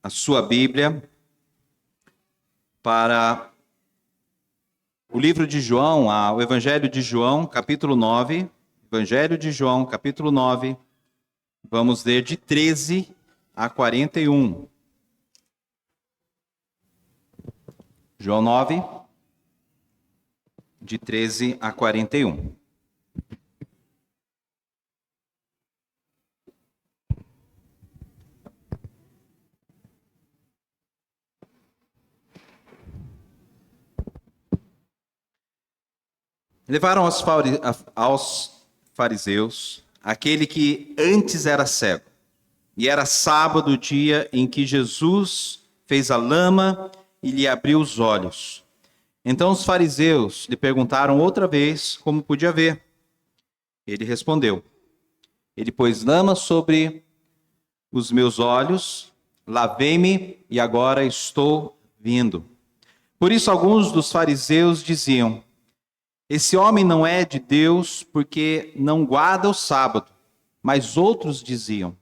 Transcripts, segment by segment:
a sua Bíblia para o livro de João, o Evangelho de João, capítulo 9. Evangelho de João, capítulo 9. Vamos ler de 13 a 41. João 9, de 13 a 41. Levaram aos fariseus aquele que antes era cego, e era sábado, o dia em que Jesus fez a lama e lhe abriu os olhos. Então os fariseus lhe perguntaram outra vez como podia ver. Ele respondeu: Ele pôs lama sobre os meus olhos, lavei-me e agora estou vendo. Por isso alguns dos fariseus diziam: Esse homem não é de Deus porque não guarda o sábado. Mas outros diziam: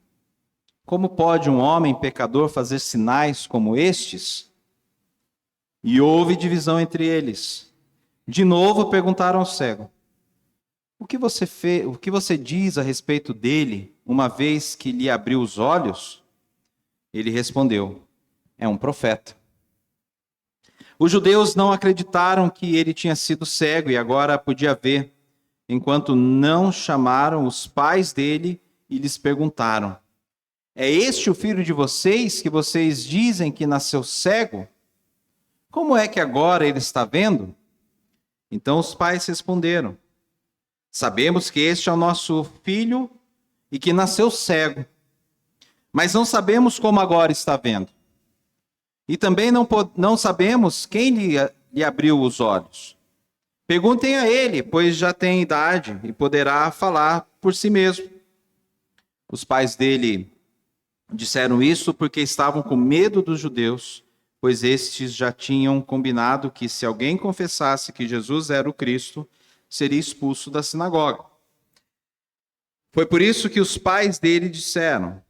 Como pode um homem pecador fazer sinais como estes? E houve divisão entre eles. De novo perguntaram ao cego: O que você diz a respeito dele, uma vez que lhe abriu os olhos? Ele respondeu: É um profeta. Os judeus não acreditaram que ele tinha sido cego e agora podia ver, enquanto não chamaram os pais dele e lhes perguntaram: É este o filho de vocês que vocês dizem que nasceu cego? Como é que agora ele está vendo? Então os pais responderam: Sabemos que este é o nosso filho e que nasceu cego, mas não sabemos como agora está vendo. E também não sabemos quem lhe abriu os olhos. Perguntem a ele, pois já tem idade e poderá falar por si mesmo. Os pais dele disseram isso porque estavam com medo dos judeus, pois estes já tinham combinado que se alguém confessasse que Jesus era o Cristo, seria expulso da sinagoga. Foi por isso que os pais dele disseram: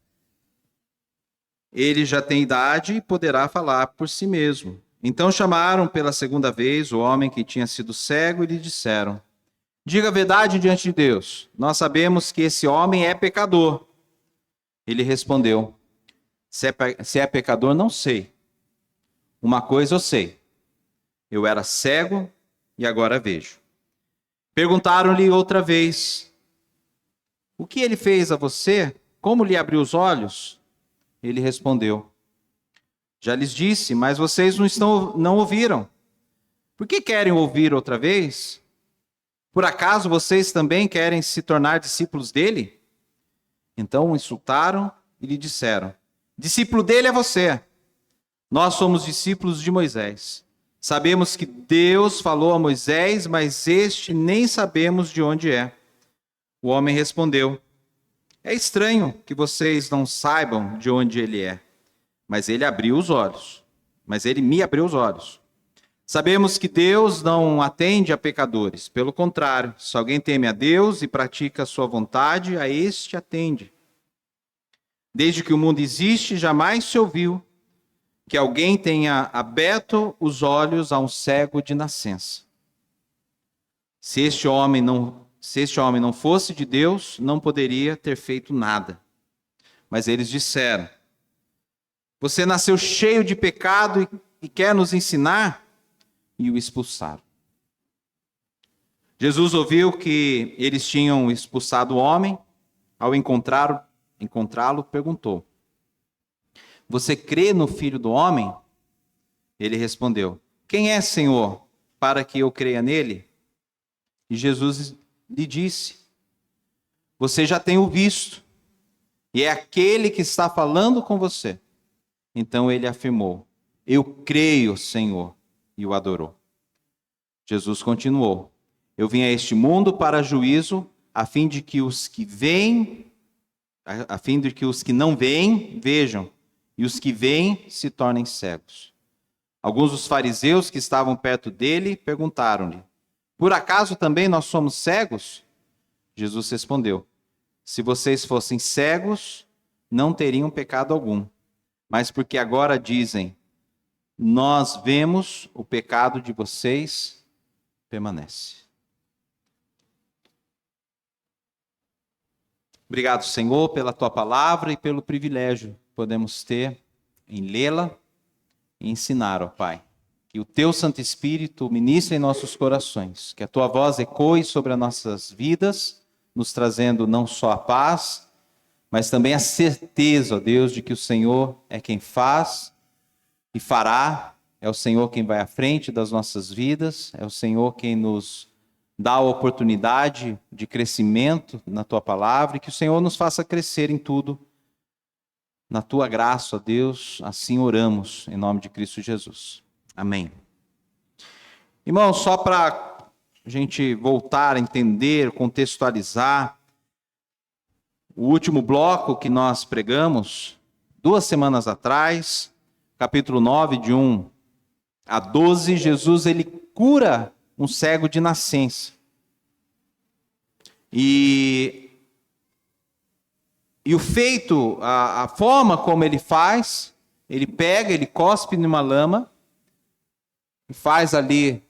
Ele já tem idade e poderá falar por si mesmo. Então chamaram pela segunda vez o homem que tinha sido cego e lhe disseram: Diga a verdade diante de Deus. Nós sabemos que esse homem é pecador. Ele respondeu: Se é pecador, não sei. Uma coisa eu sei: eu era cego e agora vejo. Perguntaram-lhe outra vez: O que ele fez a você? Como lhe abriu os olhos? Ele respondeu: Já lhes disse, mas vocês não ouviram. Por que querem ouvir outra vez? Por acaso vocês também querem se tornar discípulos dele? Então o insultaram e lhe disseram: Discípulo dele é você. Nós somos discípulos de Moisés. Sabemos que Deus falou a Moisés, mas este nem sabemos de onde é. O homem respondeu: É estranho que vocês não saibam de onde ele é. Mas ele me abriu os olhos. Sabemos que Deus não atende a pecadores. Pelo contrário, se alguém teme a Deus e pratica a sua vontade, a este atende. Desde que o mundo existe, jamais se ouviu que alguém tenha aberto os olhos a um cego de nascença. Se este homem não fosse de Deus, não poderia ter feito nada. Mas eles disseram: Você nasceu cheio de pecado e quer nos ensinar? E o expulsaram. Jesus ouviu que eles tinham expulsado o homem. Ao encontrá-lo, perguntou: Você crê no Filho do Homem? Ele respondeu: Quem é, Senhor, para que eu creia nele? E Jesus lhe disse: Você já tem o visto, e é aquele que está falando com você. Então ele afirmou: Eu creio, Senhor, e o adorou. Jesus continuou: Eu vim a este mundo para juízo, a fim de que os que não veem, vejam, e os que veem se tornem cegos. Alguns dos fariseus que estavam perto dele perguntaram-lhe: Por acaso também nós somos cegos? Jesus respondeu: Se vocês fossem cegos, não teriam pecado algum. mas porque agora dizem: nós vemos, o pecado de vocês permanece. Obrigado, Senhor, pela tua palavra e pelo privilégio que podemos ter em lê-la e ensinar, ó Pai. Que o teu Santo Espírito ministre em nossos corações, que a tua voz ecoe sobre as nossas vidas, nos trazendo não só a paz, mas também a certeza, ó Deus, de que o Senhor é quem faz e fará, é o Senhor quem vai à frente das nossas vidas, é o Senhor quem nos dá a oportunidade de crescimento na tua palavra, e que o Senhor nos faça crescer em tudo, na tua graça, ó Deus, assim oramos, em nome de Cristo Jesus. Amém. Irmãos, só para a gente voltar a entender, contextualizar, o último bloco que nós pregamos, 2 semanas atrás, capítulo 9, de 1 a 12, Jesus ele cura um cego de nascença. E o feito, a forma como ele faz, ele pega, ele cospe numa lama, faz ali,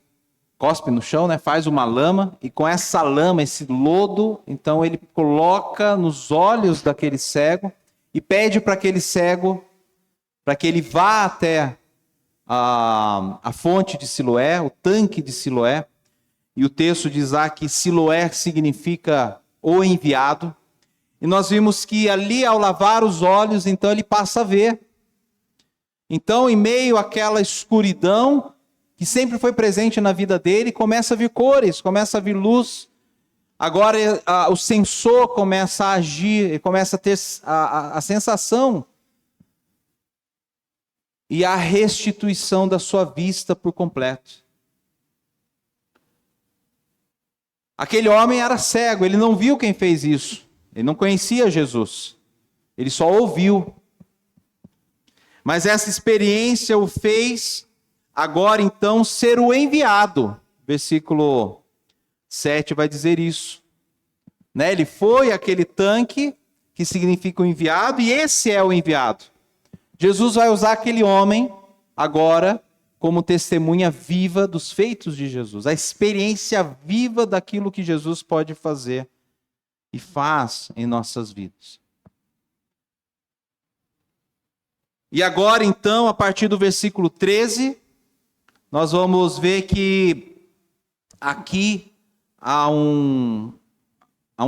cospe no chão, né? Faz uma lama, e com essa lama, esse lodo, então ele coloca nos olhos daquele cego e pede para aquele cego, para que ele vá até a fonte de Siloé, o tanque de Siloé, e o texto diz lá que Siloé significa o enviado, e nós vimos que ali ao lavar os olhos, então ele passa a ver. Então, em meio àquela escuridão que sempre foi presente na vida dele, começa a vir cores, começa a vir luz. Agora o sensor começa a agir, ele começa a ter a sensação e a restituição da sua vista por completo. Aquele homem era cego, ele não viu quem fez isso, ele não conhecia Jesus, ele só ouviu. Mas essa experiência o fez agora então ser o enviado. Versículo 7 vai dizer isso. Né? Ele foi aquele tanque que significa o enviado, e esse é o enviado. Jesus vai usar aquele homem agora como testemunha viva dos feitos de Jesus, a experiência viva daquilo que Jesus pode fazer e faz em nossas vidas. E agora então, a partir do versículo 13, nós vamos ver que aqui há um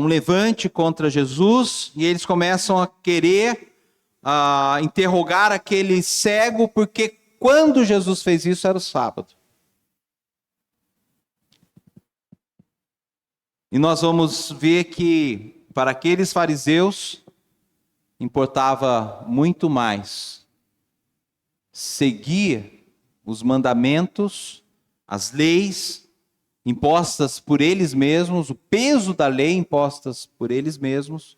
levante contra Jesus, e eles começam a querer interrogar aquele cego, porque quando Jesus fez isso era o sábado. E nós vamos ver que para aqueles fariseus importava muito mais seguir os mandamentos, as leis impostas por eles mesmos, o peso da lei impostas por eles mesmos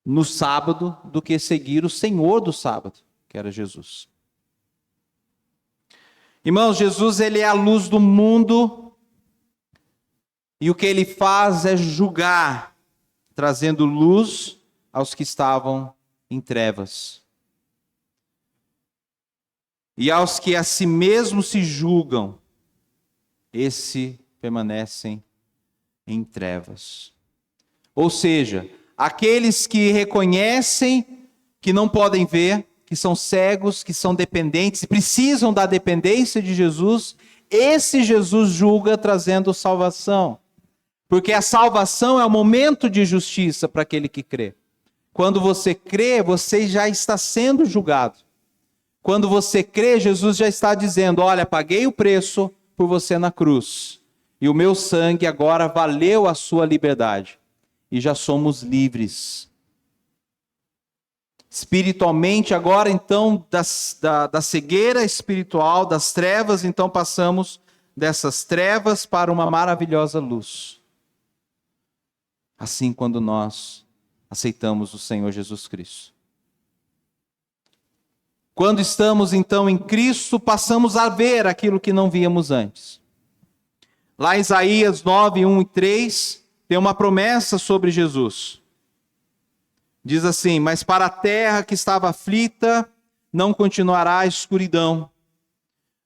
no sábado, do que seguir o Senhor do sábado, que era Jesus. Irmãos, Jesus ele é a luz do mundo, e o que ele faz é julgar, trazendo luz aos que estavam em trevas. E aos que a si mesmos se julgam, esses permanecem em trevas. Ou seja, aqueles que reconhecem que não podem ver, que são cegos, que são dependentes, e precisam da dependência de Jesus, esse Jesus julga trazendo salvação. Porque a salvação é o momento de justiça para aquele que crê. Quando você crê, você já está sendo julgado. Quando você crê, Jesus já está dizendo: olha, paguei o preço por você na cruz, e o meu sangue agora valeu a sua liberdade, e já somos livres. Espiritualmente, agora então, da cegueira espiritual, das trevas, então passamos dessas trevas para uma maravilhosa luz. Assim, quando nós aceitamos o Senhor Jesus Cristo. Quando estamos então em Cristo, passamos a ver aquilo que não víamos antes. Lá em Isaías 9, 1 e 3, tem uma promessa sobre Jesus. Diz assim: mas para a terra que estava aflita, não continuará a escuridão.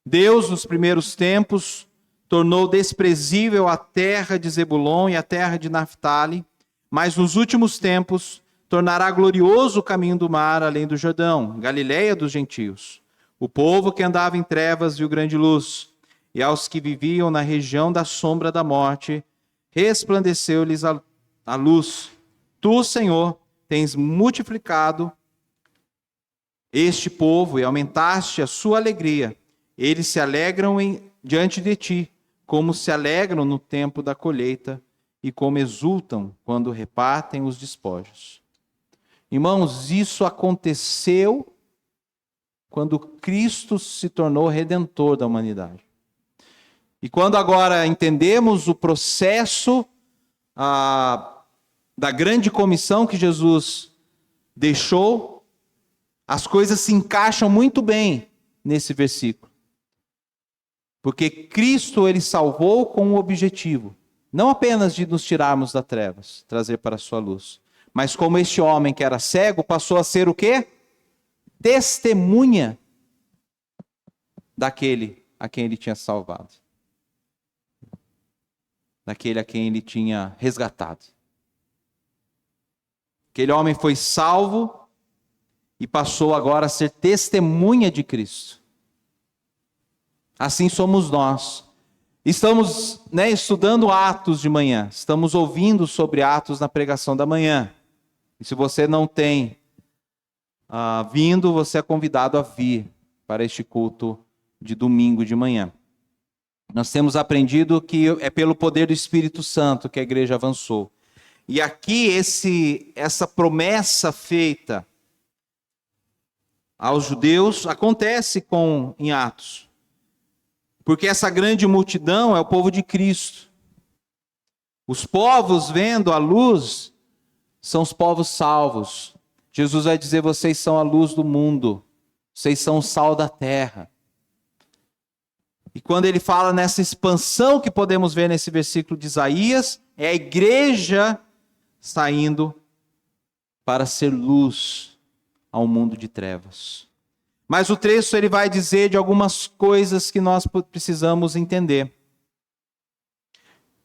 Deus, nos primeiros tempos, tornou desprezível a terra de Zebulon e a terra de Naftali, mas nos últimos tempos tornará glorioso o caminho do mar além do Jordão, Galileia dos gentios. O povo que andava em trevas viu grande luz, e aos que viviam na região da sombra da morte, resplandeceu-lhes a luz. Tu, Senhor, tens multiplicado este povo e aumentaste a sua alegria. Eles se alegram diante de ti, como se alegram no tempo da colheita e como exultam quando repartem os despojos. Irmãos, isso aconteceu quando Cristo se tornou redentor da humanidade. E quando agora entendemos o processo da grande comissão que Jesus deixou, as coisas se encaixam muito bem nesse versículo. Porque Cristo, ele salvou com um objetivo, não apenas de nos tirarmos das trevas, trazer para a sua luz, mas como este homem que era cego passou a ser o quê? Testemunha daquele a quem ele tinha salvado. Daquele a quem ele tinha resgatado. Aquele homem foi salvo e passou agora a ser testemunha de Cristo. Assim somos nós. Estamos estudando Atos de manhã. Estamos ouvindo sobre Atos na pregação da manhã. E se você não tem vindo, você é convidado a vir para este culto de domingo de manhã. Nós temos aprendido que é pelo poder do Espírito Santo que a igreja avançou. E aqui essa promessa feita aos judeus acontece em Atos. Porque essa grande multidão é o povo de Cristo. Os povos vendo a luz são os povos salvos. Jesus vai dizer: vocês são a luz do mundo. Vocês são o sal da terra. E quando ele fala nessa expansão que podemos ver nesse versículo de Isaías, é a igreja saindo para ser luz ao mundo de trevas. Mas o texto ele vai dizer de algumas coisas que nós precisamos entender.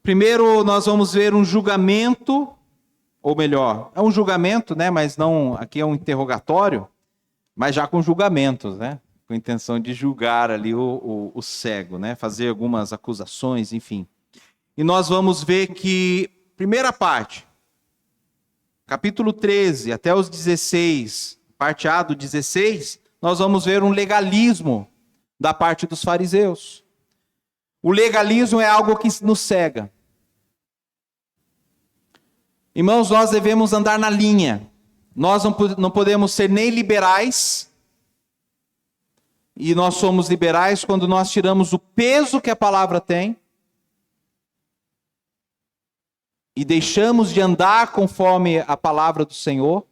Primeiro, nós vamos ver um julgamento, ou melhor, é um julgamento, mas não, aqui é um interrogatório, mas já com julgamentos, com a intenção de julgar ali o cego, fazer algumas acusações, enfim. E nós vamos ver que, primeira parte, capítulo 13 até os 16, parte A do 16, nós vamos ver um legalismo da parte dos fariseus. O legalismo é algo que nos cega. Irmãos, nós devemos andar na linha. Nós não podemos ser nem liberais, e nós somos liberais quando nós tiramos o peso que a palavra tem e deixamos de andar conforme a palavra do Senhor.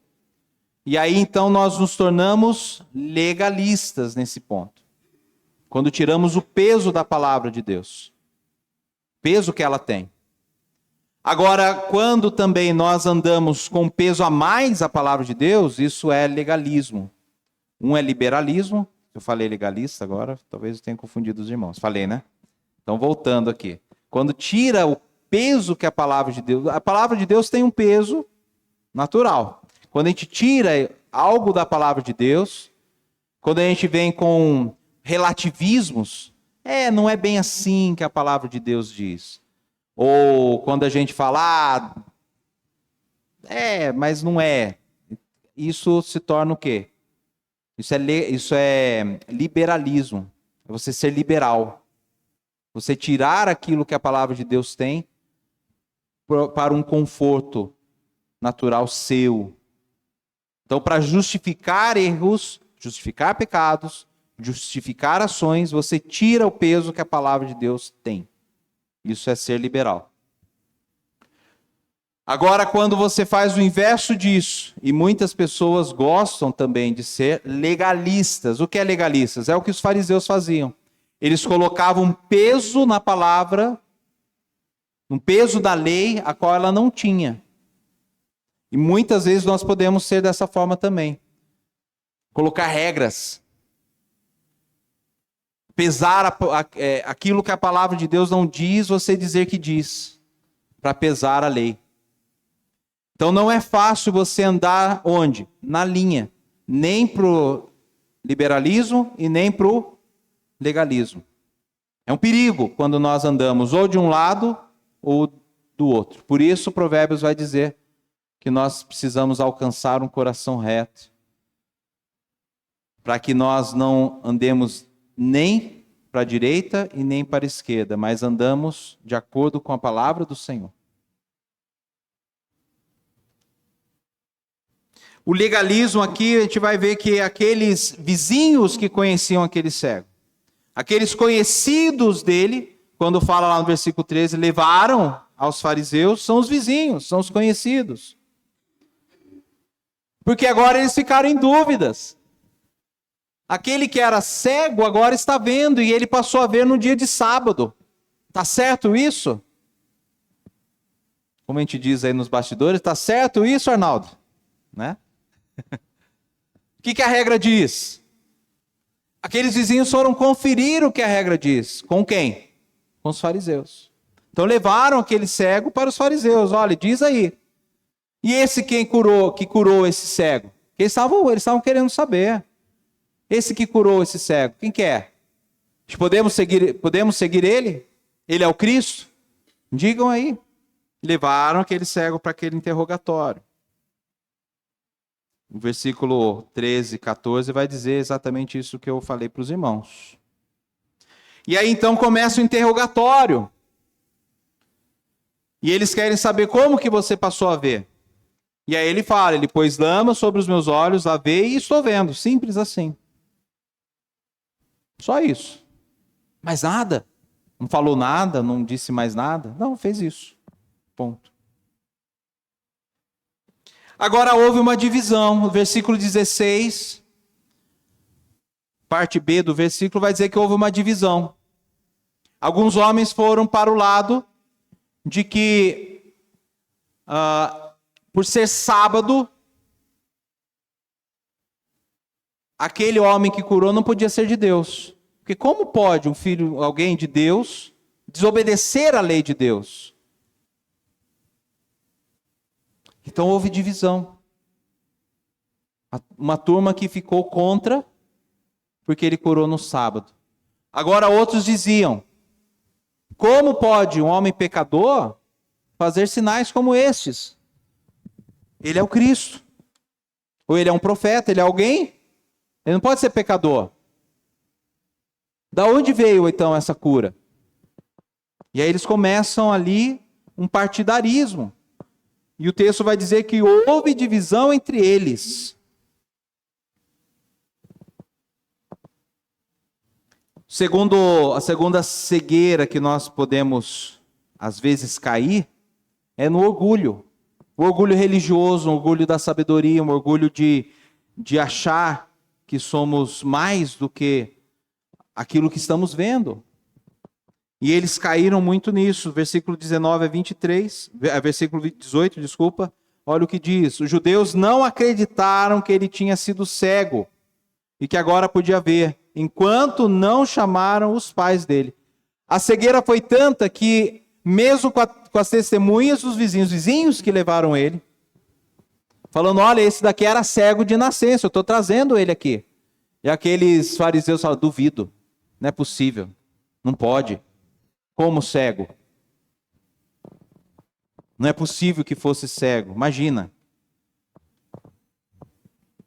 E aí então nós nos tornamos legalistas nesse ponto. Quando tiramos o peso da palavra de Deus. Peso que ela tem. Agora, quando também nós andamos com peso a mais a palavra de Deus, isso é legalismo. Um é liberalismo. Eu falei legalista agora, talvez eu tenha confundido os irmãos. Falei, né? Então, voltando aqui. Quando tira o peso que a palavra de Deus tem um peso natural. Quando a gente tira algo da palavra de Deus, quando a gente vem com relativismos, não é bem assim que a palavra de Deus diz. Ou quando a gente fala, mas não é. Isso se torna o quê? Isso é liberalismo. É você ser liberal. Você tirar aquilo que a palavra de Deus tem para um conforto natural seu. Então, para justificar erros, justificar pecados, justificar ações, você tira o peso que a palavra de Deus tem. Isso é ser liberal. Agora, quando você faz o inverso disso, e muitas pessoas gostam também de ser legalistas. O que é legalistas? É o que os fariseus faziam. Eles colocavam um peso na palavra, um peso da lei, a qual ela não tinha. E muitas vezes nós podemos ser dessa forma também. colocar regras, pesar aquilo que a palavra de Deus não diz, você dizer que diz, para pesar a lei. Então não é fácil você andar onde? Na linha, nem para o liberalismo e nem para o legalismo. É um perigo quando nós andamos ou de um lado ou do outro. Por isso o Provérbios vai dizer que nós precisamos alcançar um coração reto, para que nós não andemos nem para a direita e nem para a esquerda, mas andamos de acordo com a palavra do Senhor. O legalismo aqui, a gente vai ver que aqueles vizinhos que conheciam aquele cego, aqueles conhecidos dele, quando fala lá no versículo 13, levaram aos fariseus, são os vizinhos, são os conhecidos. Porque agora eles ficaram em dúvidas. Aquele que era cego agora está vendo, e ele passou a ver no dia de sábado. Está certo isso? Como a gente diz aí nos bastidores, está certo isso, Arnaldo? Né? O que a regra diz? Aqueles vizinhos foram conferir o que a regra diz. Com quem? Com os fariseus. Então levaram aquele cego para os fariseus. Olha, diz aí. E esse que curou esse cego? Eles estavam querendo saber. Esse que curou esse cego, quem que é? Podemos seguir ele? Ele é o Cristo? Digam aí. Levaram aquele cego para aquele interrogatório. O versículo 13 e 14 vai dizer exatamente isso que eu falei para os irmãos. E aí então começa o interrogatório. E eles querem saber como que você passou a ver. E aí ele fala, ele pôs lama sobre os meus olhos, lavei e estou vendo. Simples assim. Só isso. Mais nada. Não falou nada, não disse mais nada. Não, fez isso. Ponto. Agora houve uma divisão. No versículo 16, parte B do versículo, vai dizer que houve uma divisão. Alguns homens foram para o lado de que, por ser sábado, aquele homem que curou não podia ser de Deus. Porque como pode alguém de Deus, desobedecer à lei de Deus? Então houve divisão. Uma turma que ficou contra, porque ele curou no sábado. Agora outros diziam, como pode um homem pecador fazer sinais como estes? Ele é o Cristo. Ou ele é um profeta, ele é alguém? Ele não pode ser pecador. Da onde veio então essa cura? E aí eles começam ali um partidarismo. E o texto vai dizer que houve divisão entre eles. A segunda cegueira que nós podemos, às vezes, cair, é no orgulho. O orgulho religioso, o orgulho da sabedoria, o orgulho de achar que somos mais do que aquilo que estamos vendo. E eles caíram muito nisso. Versículo 19 a 23, versículo 18, desculpa. Olha o que diz. Os judeus não acreditaram que ele tinha sido cego e que agora podia ver, enquanto não chamaram os pais dele. A cegueira foi tanta que, mesmo com as testemunhas dos vizinhos que levaram ele, falando, olha, esse daqui era cego de nascença, eu estou trazendo ele aqui. E aqueles fariseus falaram, duvido, não é possível, não pode. Como cego? Não é possível que fosse cego, imagina.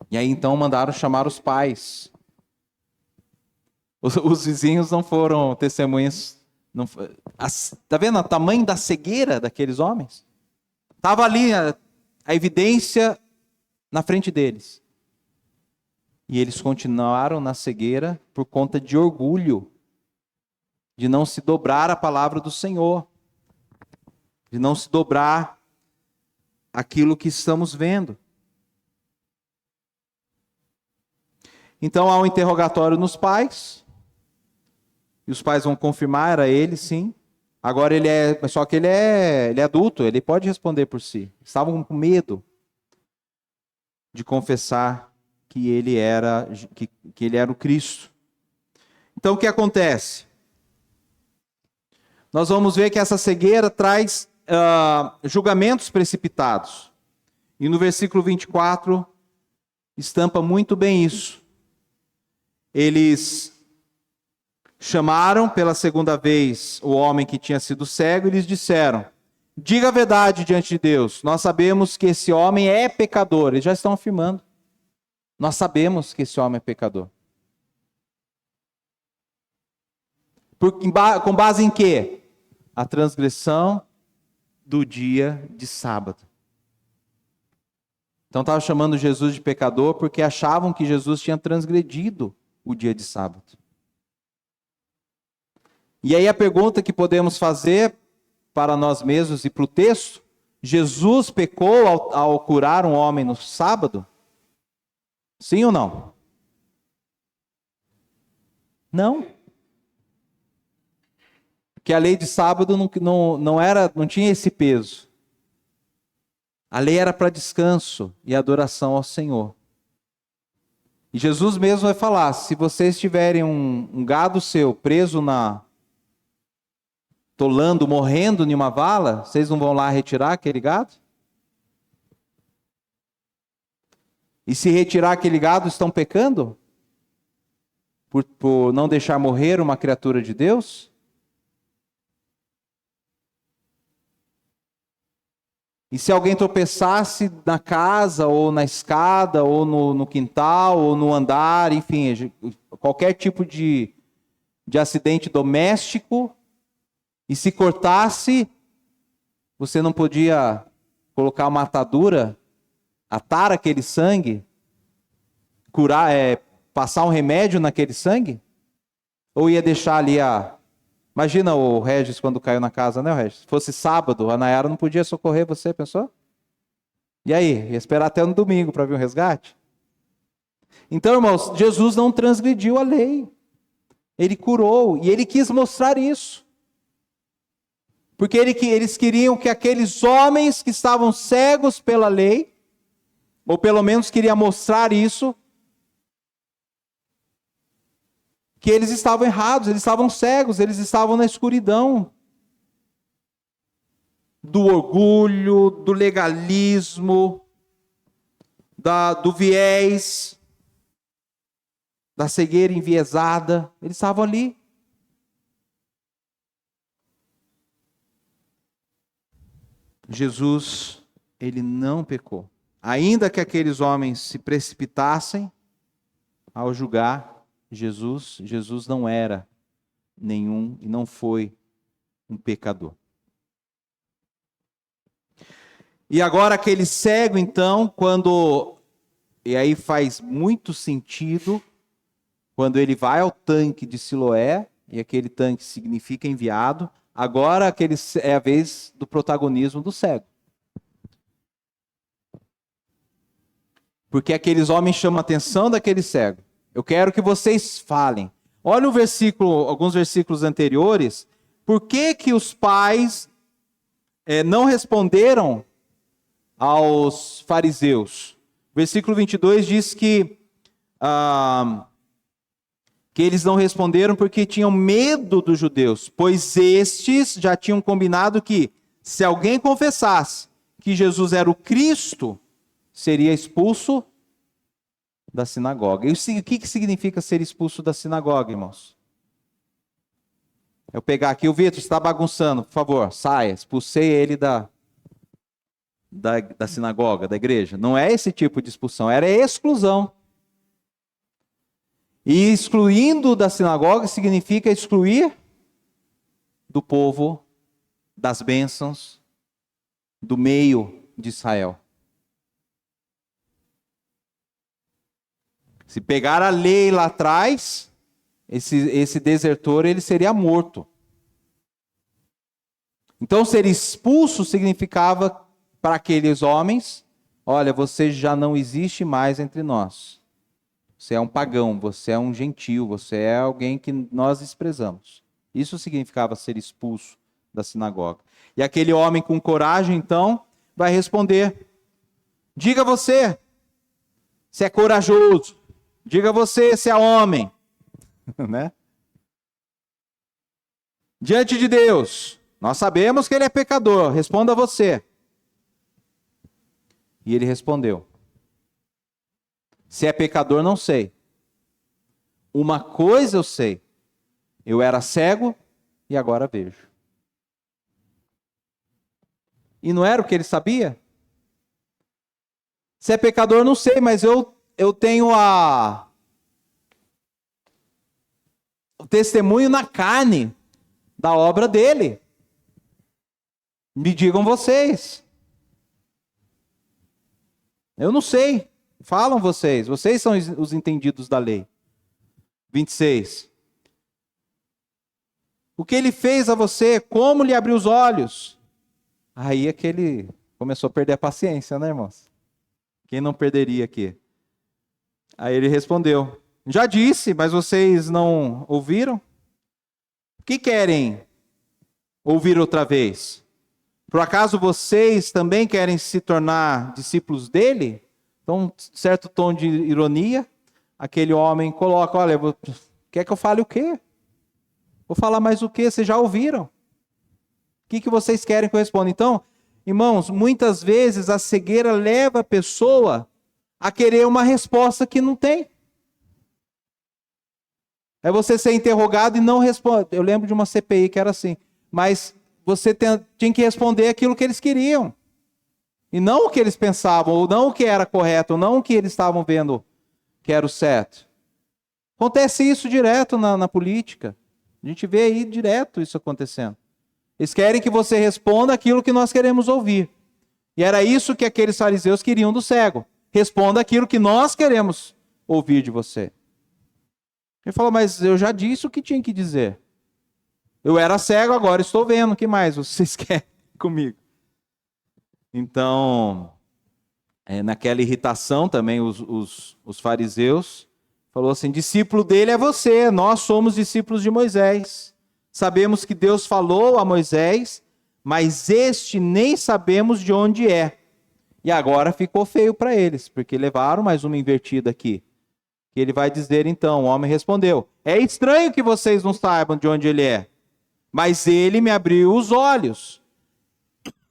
E aí então mandaram chamar os pais. Os vizinhos não foram testemunhas. Está vendo o tamanho da cegueira daqueles homens? Estava ali a evidência na frente deles. E eles continuaram na cegueira por conta de orgulho, de não se dobrar à palavra do Senhor, de não se dobrar aquilo que estamos vendo. Então há um interrogatório nos pais, e os pais vão confirmar, era ele sim. Agora só que ele é adulto, ele pode responder por si. Estavam com medo de confessar que ele era, que ele era o Cristo. Então o que acontece? Nós vamos ver que essa cegueira traz julgamentos precipitados. E no versículo 24, estampa muito bem isso. Eles chamaram pela segunda vez o homem que tinha sido cego e lhes disseram: diga a verdade diante de Deus. Nós sabemos que esse homem é pecador. Eles já estão afirmando. Nós sabemos que esse homem é pecador. Com base em quê? A transgressão do dia de sábado. Então estavam chamando Jesus de pecador porque achavam que Jesus tinha transgredido o dia de sábado. E aí a pergunta que podemos fazer para nós mesmos e para o texto: Jesus pecou ao curar um homem no sábado? Sim ou não? Não. Porque a lei de sábado não tinha esse peso. A lei era para descanso e adoração ao Senhor. E Jesus mesmo vai falar: se vocês tiverem um gado seu preso tolando, morrendo em uma vala, vocês não vão lá retirar aquele gado? E se retirar aquele gado, estão pecando? Por não deixar morrer uma criatura de Deus? E se alguém tropeçasse na casa, ou na escada, ou no quintal, ou no andar, enfim, qualquer tipo de acidente doméstico, e se cortasse, você não podia colocar uma atadura, atar aquele sangue, curar, passar um remédio naquele sangue? Ou ia deixar ali Imagina o Regis quando caiu na casa, né, Regis? Se fosse sábado, a Nayara não podia socorrer você, pensou? E aí? Ia esperar até no domingo para vir o resgate? Então, irmãos, Jesus não transgrediu a lei. Ele curou, e ele quis mostrar isso. Porque eles queriam que aqueles homens que estavam cegos pela lei, ou pelo menos queria mostrar isso, que eles estavam errados, eles estavam cegos, eles estavam na escuridão do orgulho, do legalismo, do viés, da cegueira enviesada. Eles estavam ali. Jesus, ele não pecou. Ainda que aqueles homens se precipitassem ao julgar Jesus não era nenhum e não foi um pecador. E agora aquele cego, então, e aí faz muito sentido, quando ele vai ao tanque de Siloé, e aquele tanque significa enviado, agora é a vez do protagonismo do cego. Porque aqueles homens chamam a atenção daquele cego. Eu quero que vocês falem. Olha alguns versículos anteriores. Por que os pais não responderam aos fariseus? Versículo 22 diz que eles não responderam porque tinham medo dos judeus, pois estes já tinham combinado que, se alguém confessasse que Jesus era o Cristo, seria expulso da sinagoga. E o que significa ser expulso da sinagoga, irmãos? Eu pegar aqui o Vitor, você está bagunçando, por favor, saia. Expulsei ele da sinagoga, da igreja. Não é esse tipo de expulsão, era exclusão. E excluindo da sinagoga significa excluir do povo, das bênçãos, do meio de Israel. Se pegar a lei lá atrás, esse desertor ele seria morto. Então ser expulso significava para aqueles homens: olha, você já não existe mais entre nós. Você é um pagão, você é um gentil, você é alguém que nós desprezamos. Isso significava ser expulso da sinagoga. E aquele homem com coragem, então, vai responder: diga você, se é corajoso. Diga você se é homem. Né? Diante de Deus, nós sabemos que ele é pecador. Responda você. E ele respondeu: se é pecador, não sei. Uma coisa eu sei. Eu era cego e agora vejo. E não era o que ele sabia? Se é pecador, não sei, mas eu tenho o testemunho na carne da obra dele. Me digam vocês. Eu não sei. Falam vocês. Vocês são os entendidos da lei. 26. O que ele fez a você? Como lhe abriu os olhos? Aí é que ele começou a perder a paciência, né, irmãos? Quem não perderia aqui? Aí ele respondeu: já disse, mas vocês não ouviram? O que querem ouvir outra vez? Por acaso vocês também querem se tornar discípulos dele? Então, certo tom de ironia, aquele homem coloca: olha, quer que eu fale o quê? Vou falar mais o quê? Vocês já ouviram? O que vocês querem que eu responda? Então, irmãos, muitas vezes a cegueira leva a pessoa a querer uma resposta que não tem. É você ser interrogado e não responder. Eu lembro de uma CPI que era assim, mas você tinha que responder aquilo que eles queriam. E não o que eles pensavam, ou não o que era correto, ou não o que eles estavam vendo que era o certo. Acontece isso direto na política. A gente vê aí direto isso acontecendo. Eles querem que você responda aquilo que nós queremos ouvir. E era isso que aqueles fariseus queriam do cego. Responda aquilo que nós queremos ouvir de você. Ele falou: mas eu já disse o que tinha que dizer. Eu era cego, agora estou vendo. O que mais vocês querem comigo? Então, naquela irritação também, os fariseus falou assim: discípulo dele é você, nós somos discípulos de Moisés. Sabemos que Deus falou a Moisés, mas este nem sabemos de onde é. E agora ficou feio para eles, porque levaram mais uma invertida aqui. Que ele vai dizer então: o homem respondeu: é estranho que vocês não saibam de onde ele é, mas ele me abriu os olhos.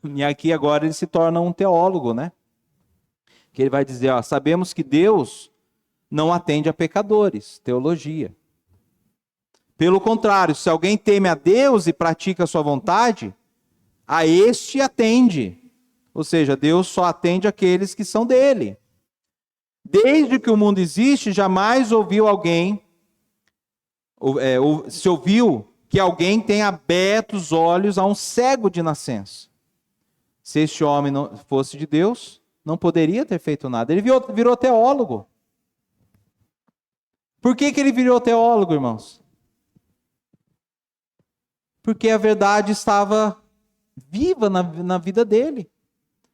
E aqui agora ele se torna um teólogo, né? Que ele vai dizer: ó, sabemos que Deus não atende a pecadores. Teologia. Pelo contrário, se alguém teme a Deus e pratica a sua vontade, a este atende. Ou seja, Deus só atende aqueles que são dele. Desde que o mundo existe, jamais ouviu alguém, se ouviu que alguém tenha aberto os olhos a um cego de nascença. Se este homem não fosse de Deus, não poderia ter feito nada. Ele virou teólogo. Por que ele virou teólogo, irmãos? Porque a verdade estava viva na vida dele.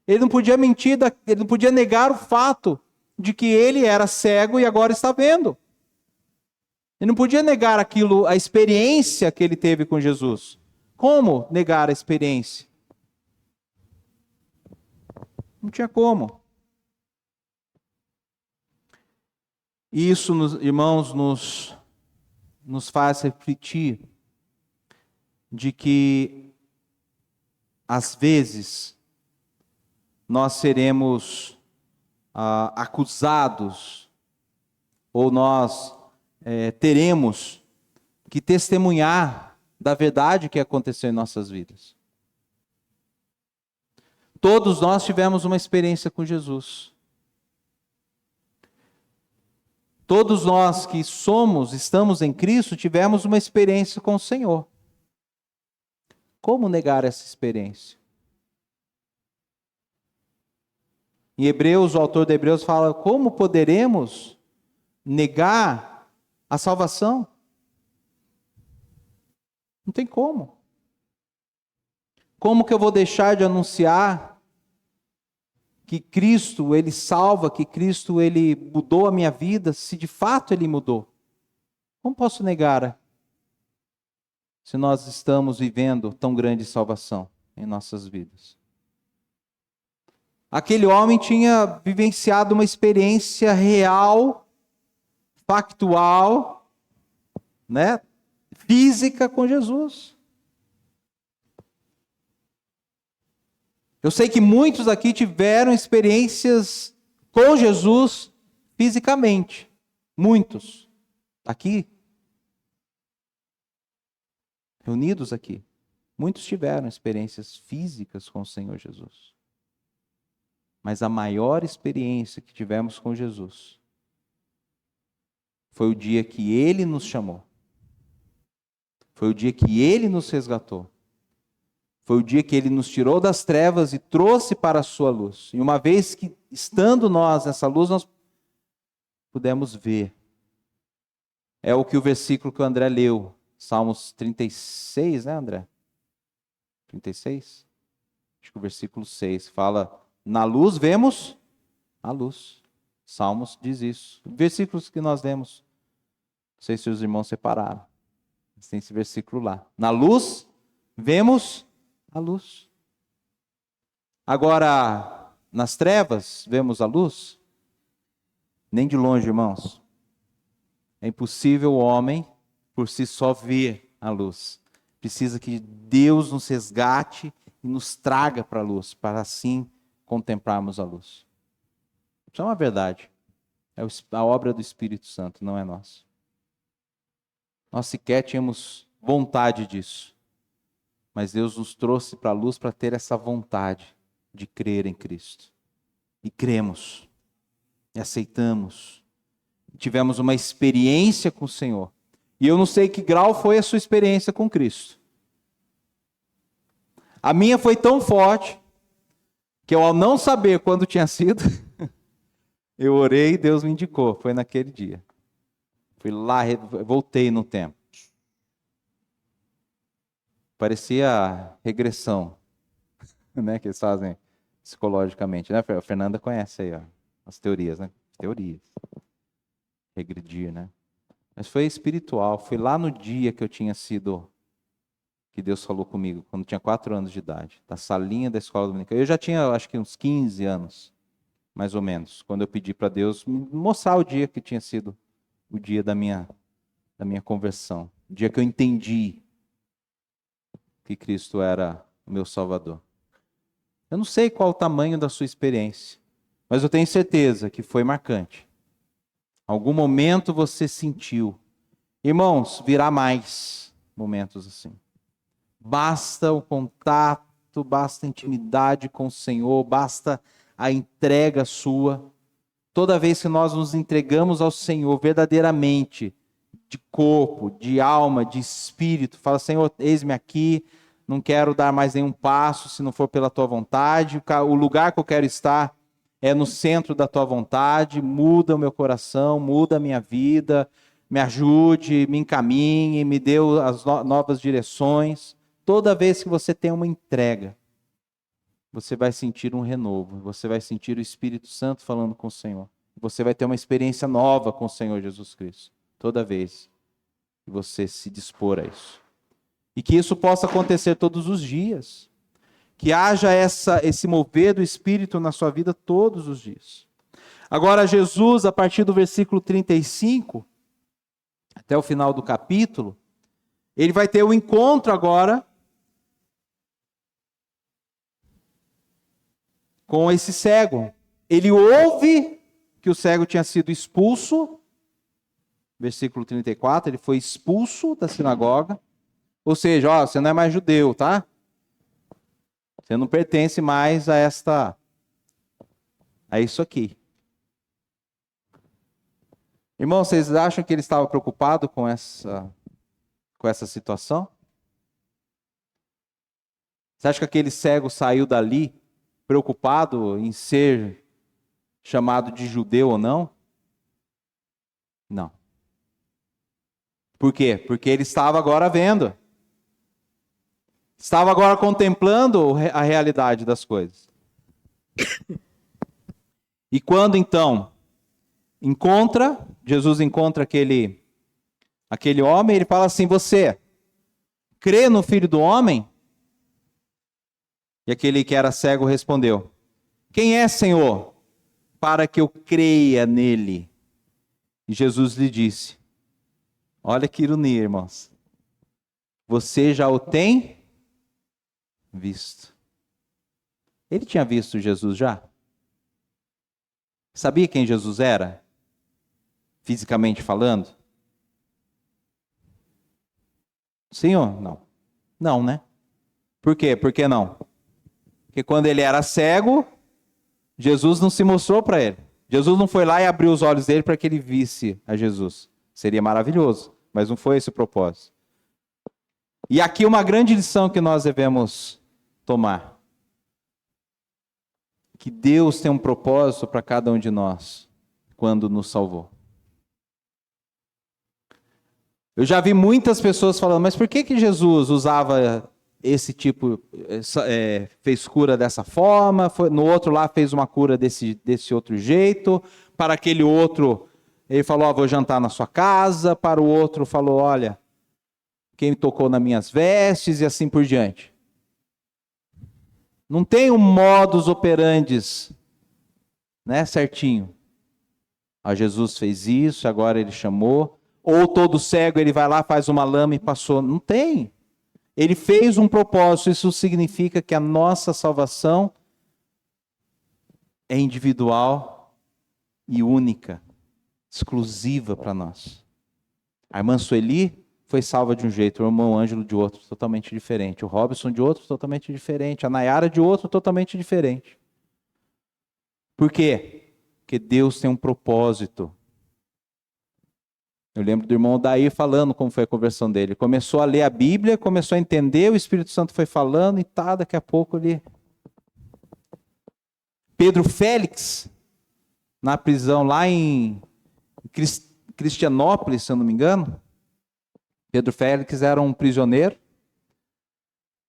Ele não podia mentir, ele não podia negar o fato de que ele era cego e agora está vendo. Ele não podia negar aquilo, a experiência que ele teve com Jesus. Como negar a experiência? Não tinha como. E isso, irmãos, nos faz refletir de que, às vezes, nós seremos acusados, ou nós teremos que testemunhar da verdade que aconteceu em nossas vidas. Todos nós tivemos uma experiência com Jesus. Todos nós que estamos em Cristo, tivemos uma experiência com o Senhor. Como negar essa experiência? Em Hebreus, o autor de Hebreus fala: como poderemos negar a salvação? Não tem como. Como que eu vou deixar de anunciar que Cristo, Ele salva, que Cristo, Ele mudou a minha vida, se de fato Ele mudou? Como posso negar se nós estamos vivendo tão grande salvação em nossas vidas? Aquele homem tinha vivenciado uma experiência real, factual, né, física com Jesus. Eu sei que muitos aqui tiveram experiências com Jesus fisicamente. Muitos. Aqui. Reunidos aqui. Muitos tiveram experiências físicas com o Senhor Jesus. Mas a maior experiência que tivemos com Jesus foi o dia que Ele nos chamou. Foi o dia que Ele nos resgatou. Foi o dia que Ele nos tirou das trevas e trouxe para a sua luz. E uma vez que, estando nós nessa luz, nós pudemos ver. É o que o versículo que o André leu. Salmos 36, né, André? 36? Acho que o versículo 6 fala, na luz vemos a luz. Salmos diz isso. Versículos que nós lemos. Não sei se os irmãos separaram. Mas tem esse versículo lá. Na luz vemos a luz. Agora, nas trevas vemos a luz? Nem de longe, irmãos. É impossível o homem por si só ver a luz. Precisa que Deus nos resgate e nos traga para a luz, para assim contemplarmos a luz. Isso é uma verdade. É a obra do Espírito Santo, não é nossa. Nós sequer tínhamos vontade disso. Mas Deus nos trouxe para a luz para ter essa vontade de crer em Cristo. E cremos. E aceitamos. Tivemos uma experiência com o Senhor. E eu não sei que grau foi a sua experiência com Cristo. A minha foi tão forte que eu, ao não saber quando tinha sido, eu orei e Deus me indicou. Foi naquele dia. Fui lá, voltei no tempo. Parecia regressão, né, que eles fazem psicologicamente. Né? A Fernanda conhece aí, ó, as teorias, né? Teorias. Regredir, né? Mas foi espiritual. Foi lá no dia que eu tinha sido, que Deus falou comigo, quando eu tinha 4 anos de idade, da salinha da escola dominical. Eu já tinha, acho que uns 15 anos, mais ou menos, quando eu pedi para Deus me mostrar o dia que tinha sido o dia da minha conversão. O dia que eu entendi que Cristo era o meu Salvador. Eu não sei qual o tamanho da sua experiência, mas eu tenho certeza que foi marcante. Algum momento você sentiu. Irmãos, virá mais momentos assim. Basta o contato, basta a intimidade com o Senhor, basta a entrega sua. Toda vez que nós nos entregamos ao Senhor verdadeiramente, de corpo, de alma, de espírito, fala, Senhor, eis-me aqui, não quero dar mais nenhum passo se não for pela tua vontade, o lugar que eu quero estar é no centro da tua vontade, muda o meu coração, muda a minha vida, me ajude, me encaminhe, me dê as novas direções. Toda vez que você tem uma entrega, você vai sentir um renovo, você vai sentir o Espírito Santo falando com o Senhor. Você vai ter uma experiência nova com o Senhor Jesus Cristo, toda vez que você se dispor a isso. E que isso possa acontecer todos os dias. Que haja esse mover do Espírito na sua vida todos os dias. Agora, Jesus, a partir do versículo 35, até o final do capítulo, ele vai ter um encontro agora com esse cego. Ele ouve que o cego tinha sido expulso, versículo 34, ele foi expulso da sinagoga, ou seja, ó, você não é mais judeu, tá? Você não pertence mais a isso aqui. Irmão, vocês acham que ele estava preocupado com essa situação? Você acha que aquele cego saiu dali preocupado em ser chamado de judeu ou não? Não. Por quê? Porque ele estava agora vendo. Estava agora contemplando a realidade das coisas. E quando então Jesus encontra aquele homem, ele fala assim, você crê no Filho do Homem? E aquele que era cego respondeu, Quem é, Senhor? Para que eu creia nele. E Jesus lhe disse, olha que ironia, irmãos. Você já o tem visto. Ele tinha visto Jesus já? Sabia quem Jesus era? Fisicamente falando? Sim ou não? Não, né? Por quê? Por que não? Porque quando ele era cego, Jesus não se mostrou para ele. Jesus não foi lá e abriu os olhos dele para que ele visse a Jesus. Seria maravilhoso, mas não foi esse o propósito. E aqui uma grande lição que nós devemos tomar. Que Deus tem um propósito para cada um de nós quando nos salvou. Eu já vi muitas pessoas falando, mas por que Jesus usava esse tipo, fez cura dessa forma, no outro lá fez uma cura desse outro jeito, para aquele outro, ele falou, vou jantar na sua casa, para o outro falou, olha, quem tocou nas minhas vestes e assim por diante. Não tem um modus operandi, né, certinho. Jesus fez isso, agora ele chamou, ou todo cego ele vai lá, faz uma lama e passou. Não tem. Ele fez um propósito, isso significa que a nossa salvação é individual e única, exclusiva para nós. A irmã Sueli foi salva de um jeito, o irmão Ângelo de outro, totalmente diferente. O Robson de outro, totalmente diferente. A Nayara de outro, totalmente diferente. Por quê? Porque Deus tem um propósito. Eu lembro do irmão Daí falando como foi a conversão dele. Começou a ler a Bíblia, começou a entender, o Espírito Santo foi falando e tá, daqui a pouco ele... Pedro Félix, na prisão lá em Cristianópolis, se eu não me engano. Pedro Félix era um prisioneiro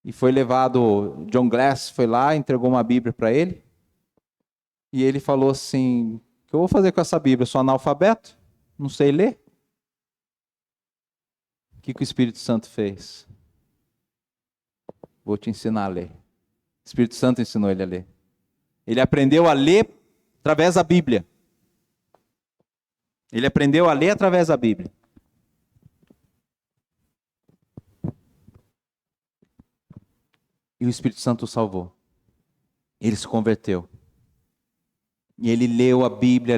e foi levado, John Glass foi lá, entregou uma Bíblia para ele. E ele falou assim, o que eu vou fazer com essa Bíblia? Eu sou analfabeto, não sei ler. O que o Espírito Santo fez? Vou te ensinar a ler. O Espírito Santo ensinou ele a ler. Ele aprendeu a ler através da Bíblia. Ele aprendeu a ler através da Bíblia. E o Espírito Santo o salvou. Ele se converteu. E ele leu a Bíblia,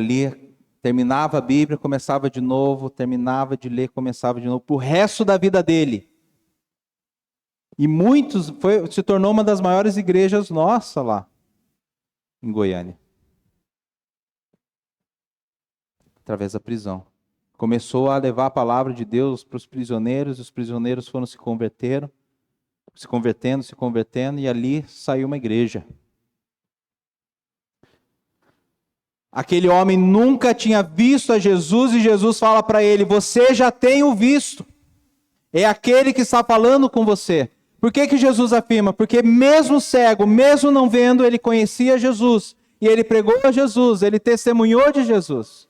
terminava a Bíblia, começava de novo, terminava de ler, começava de novo, para o resto da vida dele. E se tornou uma das maiores igrejas nossa lá, em Goiânia. Através da prisão. Começou a levar a palavra de Deus para os prisioneiros, e os prisioneiros foram se convertendo, e ali saiu uma igreja. Aquele homem nunca tinha visto a Jesus e Jesus fala para ele, você já tem o visto. É aquele que está falando com você. Por que Jesus afirma? Porque mesmo cego, mesmo não vendo, ele conhecia Jesus. E ele pregou a Jesus, ele testemunhou de Jesus.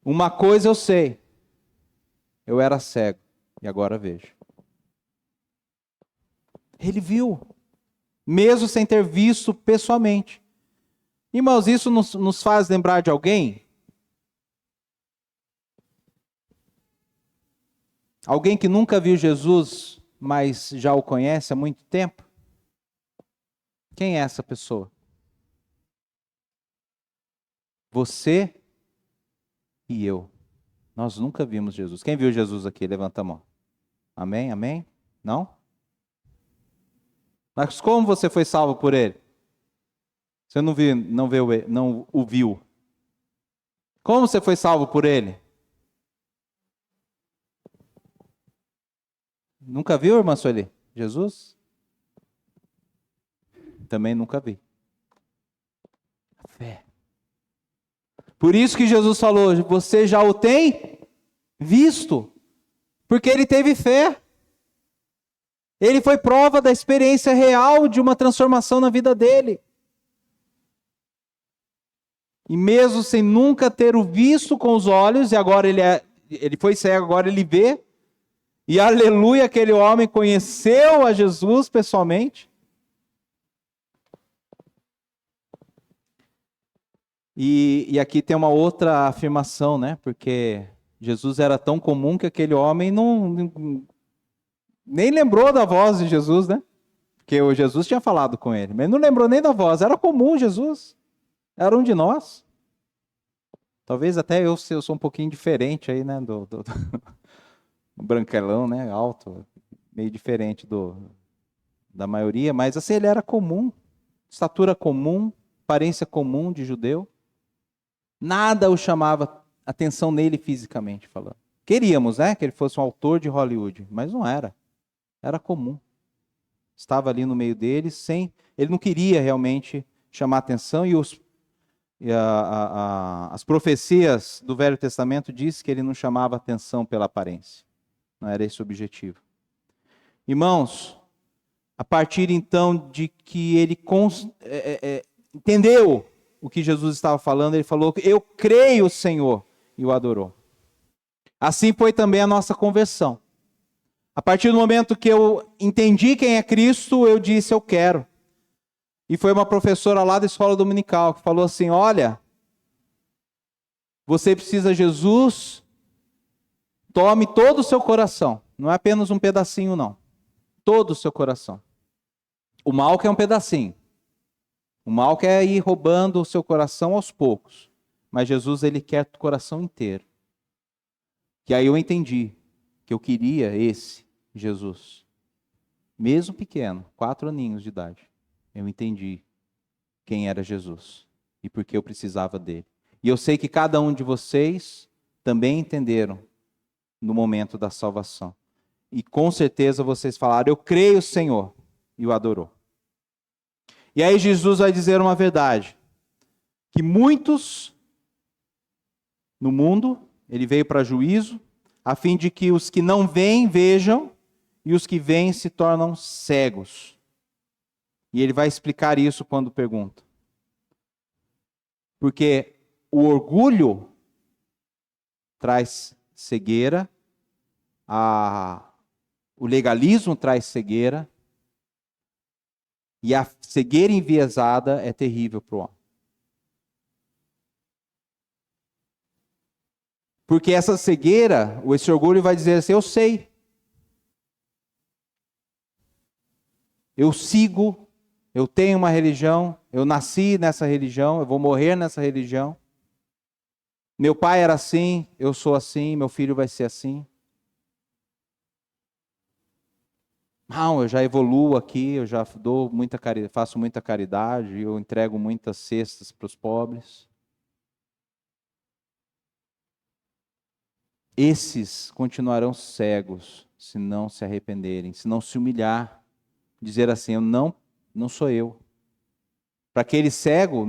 Uma coisa eu sei, eu era cego e agora vejo. Ele viu, mesmo sem ter visto pessoalmente. Irmãos, isso nos faz lembrar de alguém? Alguém que nunca viu Jesus, mas já o conhece há muito tempo? Quem é essa pessoa? Você e eu. Nós nunca vimos Jesus. Quem viu Jesus aqui? Levanta a mão. Amém? Amém? Não? Mas como você foi salvo por ele? Você não o viu. Como você foi salvo por ele? Nunca viu, irmã Sueli? Jesus? Também nunca vi. A fé. Por isso que Jesus falou, você já o tem visto. Porque ele teve fé. Ele foi prova da experiência real de uma transformação na vida dele. E mesmo sem nunca ter o visto com os olhos, e agora ele foi cego, agora ele vê, E aleluia, aquele homem conheceu a Jesus pessoalmente. E aqui tem uma outra afirmação, né? Porque Jesus era tão comum que aquele homem nem lembrou da voz de Jesus, né? Porque o Jesus tinha falado com ele, mas não lembrou nem da voz. Era comum Jesus. Era um de nós. Talvez até eu sou um pouquinho diferente aí, né? Do branquelão, né? Alto, meio diferente da maioria, mas assim, ele era comum. Estatura comum, aparência comum de judeu. Nada o chamava atenção nele fisicamente falando. Queríamos, né? Que ele fosse um autor de Hollywood, mas não era. Era comum. Estava ali no meio deles, ele não queria realmente chamar atenção, as profecias do Velho Testamento dizem que ele não chamava atenção pela aparência. Não era esse o objetivo. Irmãos, a partir então de que ele entendeu o que Jesus estava falando, ele falou: eu creio, Senhor, e o adorou. Assim foi também a nossa conversão. A partir do momento que eu entendi quem é Cristo, eu disse: eu quero. E foi uma professora lá da escola dominical que falou assim: olha, você precisa de Jesus, tome todo o seu coração. Não é apenas um pedacinho, não. Todo o seu coração. O mal quer um pedacinho. O mal quer ir roubando o seu coração aos poucos. Mas Jesus, ele quer o coração inteiro. E aí eu entendi que eu queria esse Jesus. Mesmo pequeno, 4 aninhos de idade. Eu entendi quem era Jesus. E por que eu precisava dele. E eu sei que cada um de vocês também entenderam no momento da salvação. E com certeza vocês falaram: eu creio, Senhor, e o adorou. E aí Jesus vai dizer uma verdade, que muitos no mundo, ele veio para juízo, a fim de que os que não veem, vejam, e os que veem se tornam cegos. E ele vai explicar isso quando pergunta. Porque o orgulho traz cegueira, o legalismo traz cegueira, e a cegueira enviesada é terrível para o homem. Porque essa cegueira, esse orgulho vai dizer assim: eu sei. Eu sigo, eu tenho uma religião, eu nasci nessa religião, eu vou morrer nessa religião. Meu pai era assim, eu sou assim, meu filho vai ser assim. Não, eu já evoluo aqui, eu já dou muita caridade, faço muita caridade, eu entrego muitas cestas para os pobres. Esses continuarão cegos se não se arrependerem, se não se humilhar, dizer assim: eu não sou eu. Para aquele cego,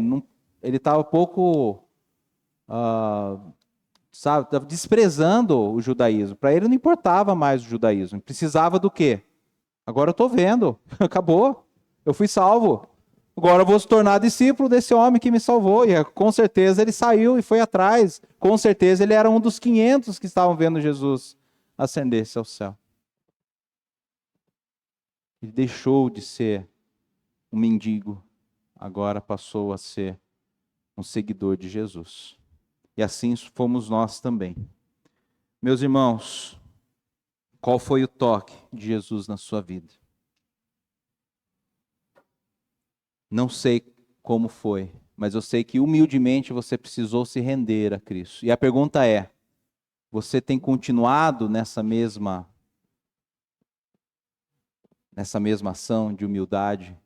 ele estava pouco, estava desprezando o judaísmo. Para ele não importava mais o judaísmo. Precisava do quê? Agora eu estou vendo, acabou, eu fui salvo. Agora eu vou se tornar discípulo desse homem que me salvou. E com certeza ele saiu e foi atrás. Com certeza ele era um dos 500 que estavam vendo Jesus ascender-se ao céu. Ele deixou de ser um mendigo, agora passou a ser um seguidor de Jesus. E assim fomos nós também. Meus irmãos, qual foi o toque de Jesus na sua vida? Não sei como foi, mas eu sei que humildemente você precisou se render a Cristo. E a pergunta é: você tem continuado nessa mesma ação de humildade?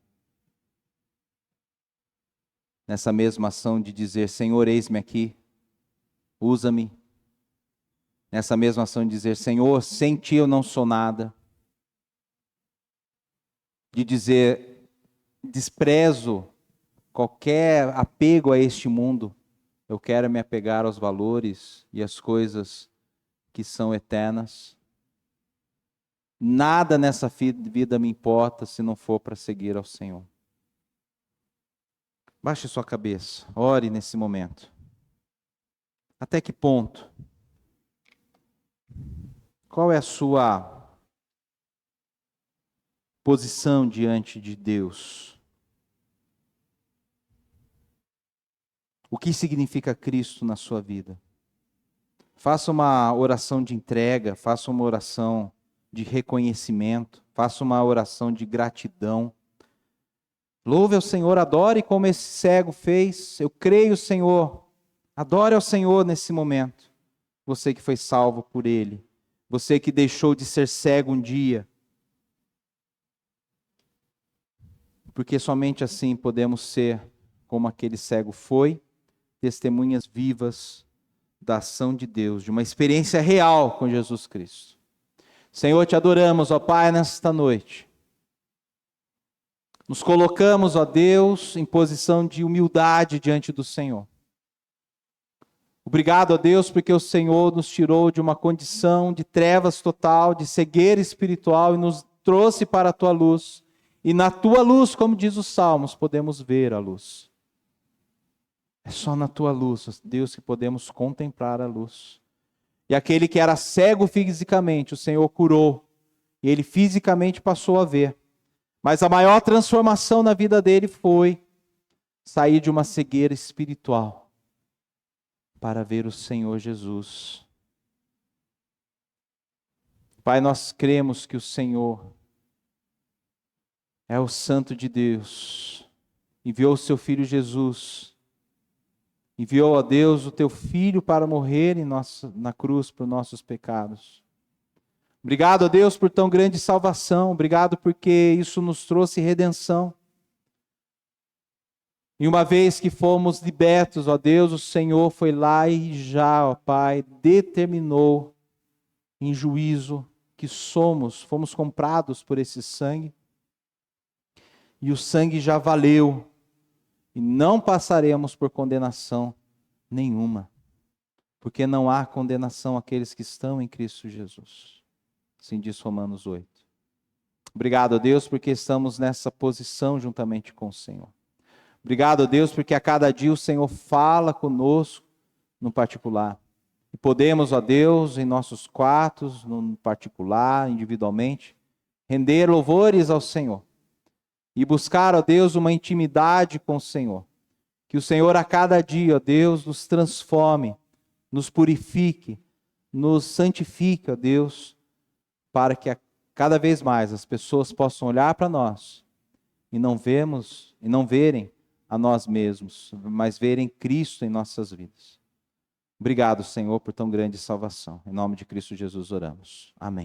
Nessa mesma ação de dizer: Senhor, eis-me aqui, usa-me. Nessa mesma ação de dizer: Senhor, sem ti eu não sou nada. De dizer: desprezo qualquer apego a este mundo. Eu quero me apegar aos valores e às coisas que são eternas. Nada nessa vida me importa se não for para seguir ao Senhor. Baixe sua cabeça, ore nesse momento. Até que ponto? Qual é a sua posição diante de Deus. O que significa Cristo na sua vida? Faça uma oração de entrega, faça uma oração de reconhecimento, faça uma oração de gratidão. Louve ao Senhor, adore como esse cego fez. Eu creio, Senhor. Adore ao Senhor nesse momento. Você que foi salvo por Ele. Você que deixou de ser cego um dia. Porque somente assim podemos ser como aquele cego foi, testemunhas vivas da ação de Deus, de uma experiência real com Jesus Cristo. Senhor, te adoramos, ó Pai, nesta noite. Nos colocamos, ó Deus, em posição de humildade diante do Senhor. Obrigado, ó Deus, porque o Senhor nos tirou de uma condição de trevas total, de cegueira espiritual e nos trouxe para a Tua luz. E na Tua luz, como diz os Salmos, podemos ver a luz. É só na Tua luz, Deus, que podemos contemplar a luz. E aquele que era cego fisicamente, o Senhor curou. E ele fisicamente passou a ver. Mas a maior transformação na vida dele foi sair de uma cegueira espiritual para ver o Senhor Jesus. Pai, nós cremos que o Senhor é o Santo de Deus. Enviou o seu Filho Jesus. Enviou a Deus o teu Filho para morrer na cruz por nossos pecados. Obrigado a Deus por tão grande salvação. Obrigado porque isso nos trouxe redenção. E uma vez que fomos libertos, ó Deus, o Senhor foi lá e já, ó Pai, determinou em juízo que fomos comprados por esse sangue. E o sangue já valeu. E não passaremos por condenação nenhuma. Porque não há condenação àqueles que estão em Cristo Jesus. Assim diz Romanos 8. Obrigado a Deus porque estamos nessa posição juntamente com o Senhor. Obrigado a Deus porque a cada dia o Senhor fala conosco no particular. E podemos, ó Deus, em nossos quartos, no particular, individualmente, render louvores ao Senhor. E buscar, ó Deus, uma intimidade com o Senhor. Que o Senhor a cada dia, ó Deus, nos transforme, nos purifique, nos santifique, ó Deus, para que cada vez mais as pessoas possam olhar para nós e não verem a nós mesmos, mas verem Cristo em nossas vidas. Obrigado, Senhor, por tão grande salvação. Em nome de Cristo Jesus oramos. Amém.